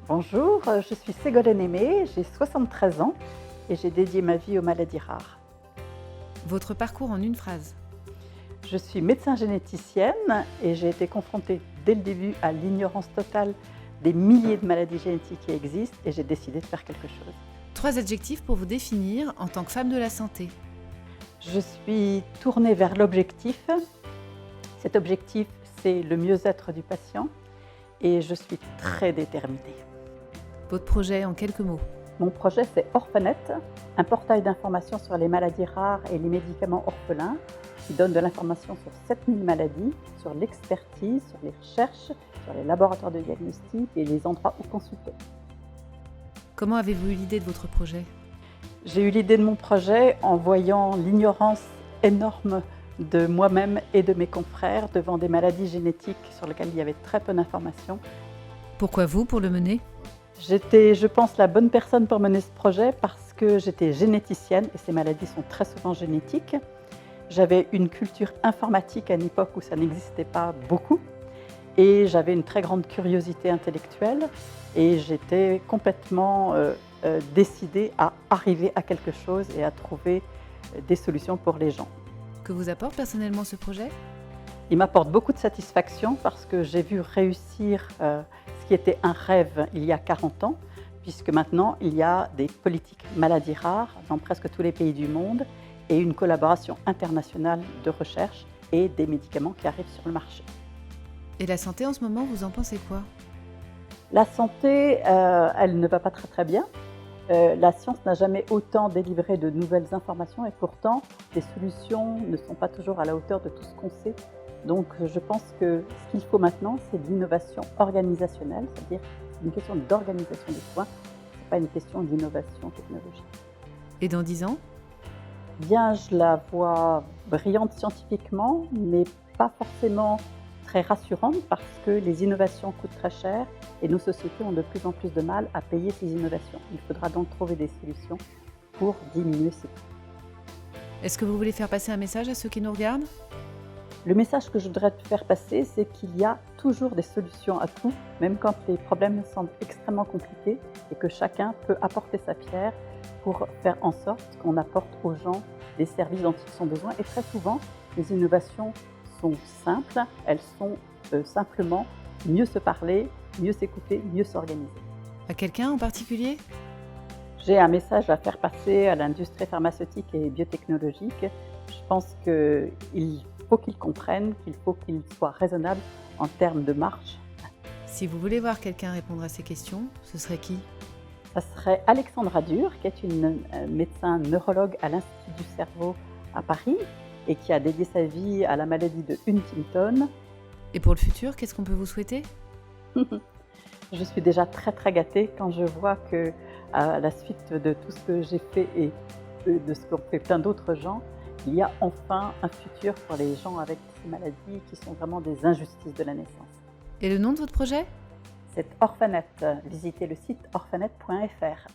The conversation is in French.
Bonjour, je suis Ségolène Aimé, j'ai 73 ans et j'ai dédié ma vie aux maladies rares. Votre parcours en une phrase. Je suis médecin généticienne et j'ai été confrontée dès le début à l'ignorance totale des milliers de maladies génétiques qui existent et j'ai décidé de faire quelque chose. 3 adjectifs pour vous définir en tant que femme de la santé. Je suis tournée vers l'objectif. Cet objectif, c'est le mieux-être du patient et je suis très déterminée. Votre projet en quelques mots. Mon projet, c'est Orphanet, un portail d'information sur les maladies rares et les médicaments orphelins qui donne de l'information sur 7000 maladies, sur l'expertise, sur les recherches, sur les laboratoires de diagnostic et les endroits où consulter. Comment avez-vous eu l'idée de votre projet? J'ai eu l'idée de mon projet en voyant l'ignorance énorme de moi-même et de mes confrères devant des maladies génétiques sur lesquelles il y avait très peu d'informations. Pourquoi vous pour le mener? J'étais, je pense, la bonne personne pour mener ce projet parce que j'étais généticienne et ces maladies sont très souvent génétiques. J'avais une culture informatique à une époque où ça n'existait pas beaucoup et j'avais une très grande curiosité intellectuelle et j'étais complètement décidée à arriver à quelque chose et à trouver des solutions pour les gens. Que vous apporte personnellement ce projet? Il m'apporte beaucoup de satisfaction parce que j'ai vu réussir ce qui était un rêve il y a 40 ans, puisque maintenant il y a des politiques maladies rares dans presque tous les pays du monde et une collaboration internationale de recherche et des médicaments qui arrivent sur le marché. Et la santé en ce moment, vous en pensez quoi? La santé, elle ne va pas très très bien. La science n'a jamais autant délivré de nouvelles informations et pourtant les solutions ne sont pas toujours à la hauteur de tout ce qu'on sait. Donc je pense que ce qu'il faut maintenant, c'est de l'innovation organisationnelle, c'est-à-dire une question d'organisation des soins, ce n'est pas une question d'innovation technologique. Et dans 10 ans? Bien, je la vois brillante scientifiquement, mais pas forcément très rassurante parce que les innovations coûtent très cher et nos sociétés ont de plus en plus de mal à payer ces innovations. Il faudra donc trouver des solutions pour diminuer ces coûts. Est-ce que vous voulez faire passer un message à ceux qui nous regardent? Le message que je voudrais te faire passer, c'est qu'il y a toujours des solutions à tout, même quand les problèmes semblent extrêmement compliqués et que chacun peut apporter sa pierre pour faire en sorte qu'on apporte aux gens des services dont ils ont besoin. Et très souvent, les innovations sont simples, elles sont simplement mieux se parler, mieux s'écouter, mieux s'organiser. À quelqu'un en particulier? J'ai un message à faire passer à l'industrie pharmaceutique et biotechnologique. Je pense qu'il faut qu'ils comprennent qu'il faut qu'ils soient raisonnables en termes de marge. Si vous voulez voir quelqu'un répondre à ces questions, ce serait qui? Ça serait Alexandra Dur, qui est une médecin neurologue à l'Institut du cerveau à Paris et qui a dédié sa vie à la maladie de Huntington. Et pour le futur, qu'est-ce qu'on peut vous souhaiter? Je suis déjà très très gâtée quand je vois que, à la suite de tout ce que j'ai fait et de ce qu'ont fait plein d'autres gens, il y a enfin un futur pour les gens avec ces maladies qui sont vraiment des injustices de la naissance. Et le nom de votre projet? C'est Orphanet. Visitez le site orphanet.fr.